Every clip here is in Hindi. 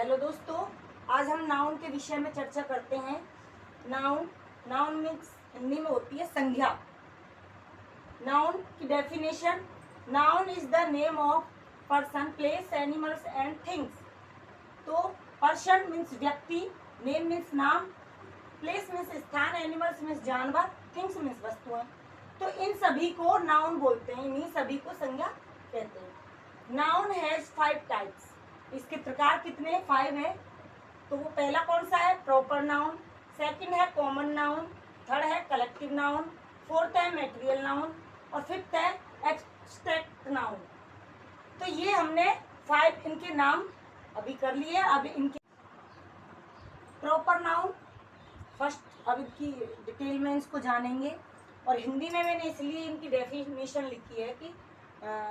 हेलो दोस्तों, आज हम नाउन के विषय में चर्चा करते हैं। नाउन मीन्स हिंदी में होती है संज्ञा। नाउन की definition, noun is the name of person, place, animals and things. तो पर्सन मीन्स व्यक्ति, नेम मीन्स नाम, प्लेस मीन्स स्थान, एनिमल्स मीन्स जानवर, थिंग्स मीन्स वस्तुएं। तो इन सभी को नाउन बोलते हैं, इन्हीं सभी को संज्ञा कहते हैं। Noun has 5 types. इसके प्रकार कितने? 5 है। तो वो पहला कौन सा है? Proper noun. सेकंड है कॉमन नाउन। थर्ड है कलेक्टिव नाउन। फोर्थ है मैटेरियल नाउन और फिफ्थ है एब्स्ट्रैक्ट नाउन। तो ये हमने 5 इनके नाम अभी कर लिए। अब इनके प्रॉपर नाउन फर्स्ट, अब इनकी डिटेल में इसको जानेंगे। और हिंदी में मैंने इसलिए इनकी डेफिनेशन लिखी है कि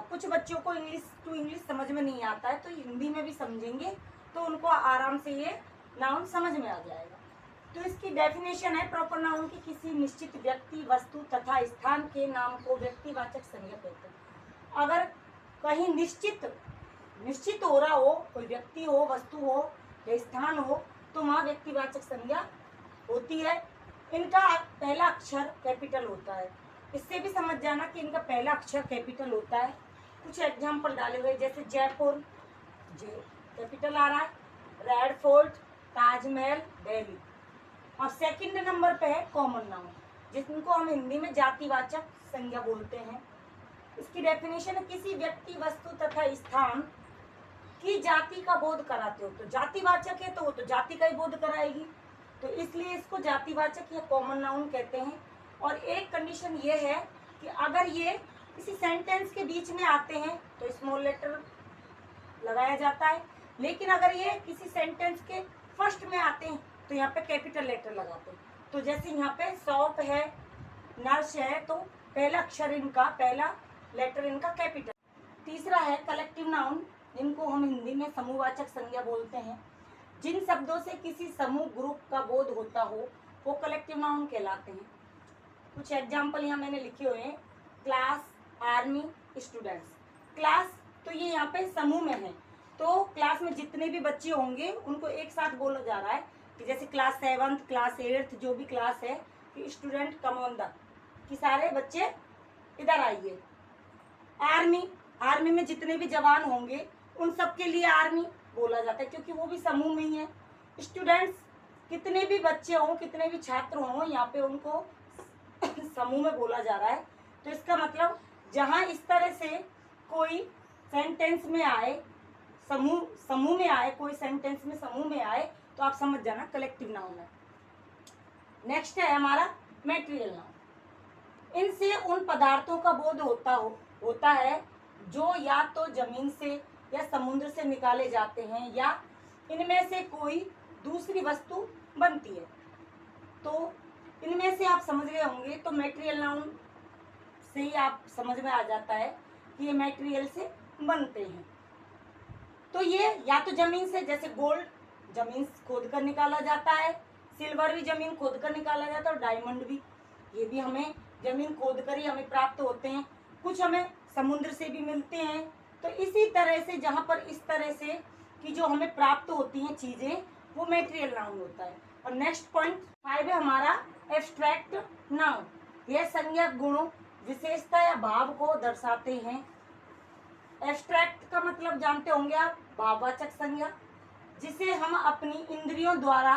कुछ बच्चों को इंग्लिश टू इंग्लिश समझ में नहीं आता है, तो हिंदी में भी समझेंगे तो उनको आराम से ये नाउन समझ में आ जाएगा। तो इसकी डेफिनेशन है, प्रॉपर नाउन की किसी निश्चित व्यक्ति, वस्तु तथा स्थान के नाम को व्यक्तिवाचक संज्ञा कहते हैं। अगर कहीं निश्चित हो रहा हो, कोई व्यक्ति हो, वस्तु हो या स्थान हो, तो वहाँ व्यक्तिवाचक संज्ञा होती है। इनका पहला अक्षर कैपिटल होता है। इससे भी समझ जाना कि इनका पहला अक्षर कैपिटल होता है। कुछ एग्जाम्पल डाले हुए, जैसे जयपुर, जे कैपिटल आ रहा है, रेड फोर्ट, ताजमहल, दिल्ली। और सेकंड नंबर पे है कॉमन नाउन, जिनको हम हिंदी में जातिवाचक संज्ञा बोलते हैं। इसकी डेफिनेशन है, किसी व्यक्ति, वस्तु तथा स्थान की जाति का बोध कराते हो। तो जातिवाचक है तो वो तो जाति का ही बोध कराएगी, तो इसलिए इसको जातिवाचक या कॉमन नाउन कहते हैं। और एक कंडीशन ये है कि अगर ये किसी सेंटेंस के बीच में आते हैं तो स्मॉल लेटर लगाया जाता है, लेकिन अगर ये किसी सेंटेंस के फर्स्ट में आते हैं तो यहाँ पे कैपिटल लेटर लगाते हैं। तो जैसे यहाँ पे शॉप है, नर्स है, तो पहला अक्षर इनका, पहला लेटर इनका कैपिटल। तीसरा है कलेक्टिव नाउन, जिनको हम हिंदी में समूहवाचक संज्ञा बोलते हैं। जिन शब्दों से किसी समूह, ग्रुप का बोध होता हो वो कलेक्टिव नाउन कहलाते हैं। कुछ एग्जाम्पल यहाँ मैंने लिखे हुए हैं, क्लास, आर्मी, स्टूडेंट्स। क्लास तो ये यहाँ पे समूह में है, तो क्लास में जितने भी बच्चे होंगे उनको एक साथ बोला जा रहा है कि जैसे क्लास 7th, क्लास 8th, जो भी क्लास है, कि स्टूडेंट कम ऑन द, कि सारे बच्चे इधर आइए। आर्मी में जितने भी जवान होंगे उन सब के लिए आर्मी बोला जाता है, क्योंकि वो भी समूह में ही है। स्टूडेंट्स, कितने भी बच्चे हों, कितने भी छात्र हों, यहाँ पे उनको समूह में बोला जा रहा है। तो इसका मतलब जहाँ इस तरह से कोई सेंटेंस में आए, समूह में आए, कोई सेंटेंस में समूह में आए, तो आप समझ जाना कलेक्टिव नाउन है। नेक्स्ट है हमारा मैटेरियल नाउन। इनसे उन पदार्थों का बोध होता है जो या तो जमीन से या समुद्र से निकाले जाते हैं, या इनमें से कोई दूसरी वस्तु बनती है। तो इनमें से आप समझ गए होंगे, तो मैटेरियल नाउन से ही आप समझ में आ जाता है कि ये मैटेरियल से बनते हैं। तो ये या तो जमीन से, जैसे गोल्ड जमीन खोद कर निकाला जाता है, सिल्वर भी जमीन खोद कर निकाला जाता है, और डायमंड भी, ये भी हमें जमीन खोद कर ही हमें प्राप्त होते हैं। कुछ हमें समुद्र से भी मिलते हैं। तो इसी तरह से जहाँ पर इस तरह से कि जो हमें प्राप्त होती हैं चीज़ें, वो मैटेरियल नाउन होता है। और नेक्स्ट पॉइंट 5 है हमारा एब्स्ट्रैक्ट नाउन। यह संज्ञा गुणों, विशेषता या भाव को दर्शाते हैं। एब्स्ट्रैक्ट का मतलब जानते होंगे आप, भाववाचक संज्ञा, जिसे हम अपनी इंद्रियों द्वारा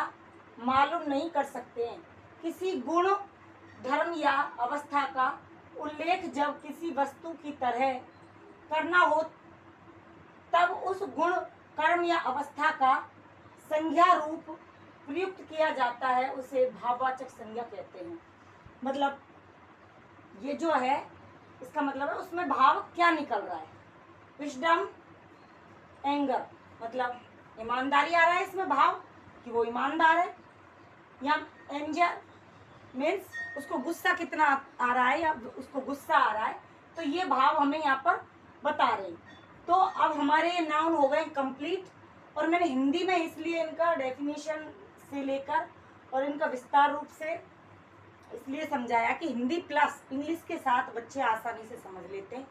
मालूम नहीं कर सकते हैं। किसी गुण, धर्म या अवस्था का उल्लेख जब किसी वस्तु की तरह करना हो, तब उस गुण, कर्म या अवस्था का संज्ञा रूप प्रयुक्त किया जाता है, उसे भाववाचक संज्ञा कहते हैं। मतलब ये जो है, इसका मतलब है उसमें भाव क्या निकल रहा है। विजडम, एंगर, मतलब ईमानदारी आ रहा है इसमें भाव कि वो ईमानदार है, या एंजर मीन्स उसको गुस्सा कितना आ रहा है, या उसको गुस्सा आ रहा है। तो ये भाव हमें यहाँ पर बता रहे हैं। तो अब हमारे नाउन हो गए कंप्लीट, और मैंने हिंदी में इसलिए इनका डेफिनेशन से लेकर और इनका विस्तार रूप से इसलिए समझाया कि हिंदी प्लस इंग्लिश के साथ बच्चे आसानी से समझ लेते हैं।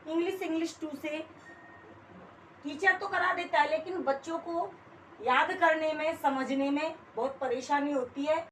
इंग्लिश 2 से टीचर तो करा देता है, लेकिन बच्चों को याद करने में, समझने में बहुत परेशानी होती है।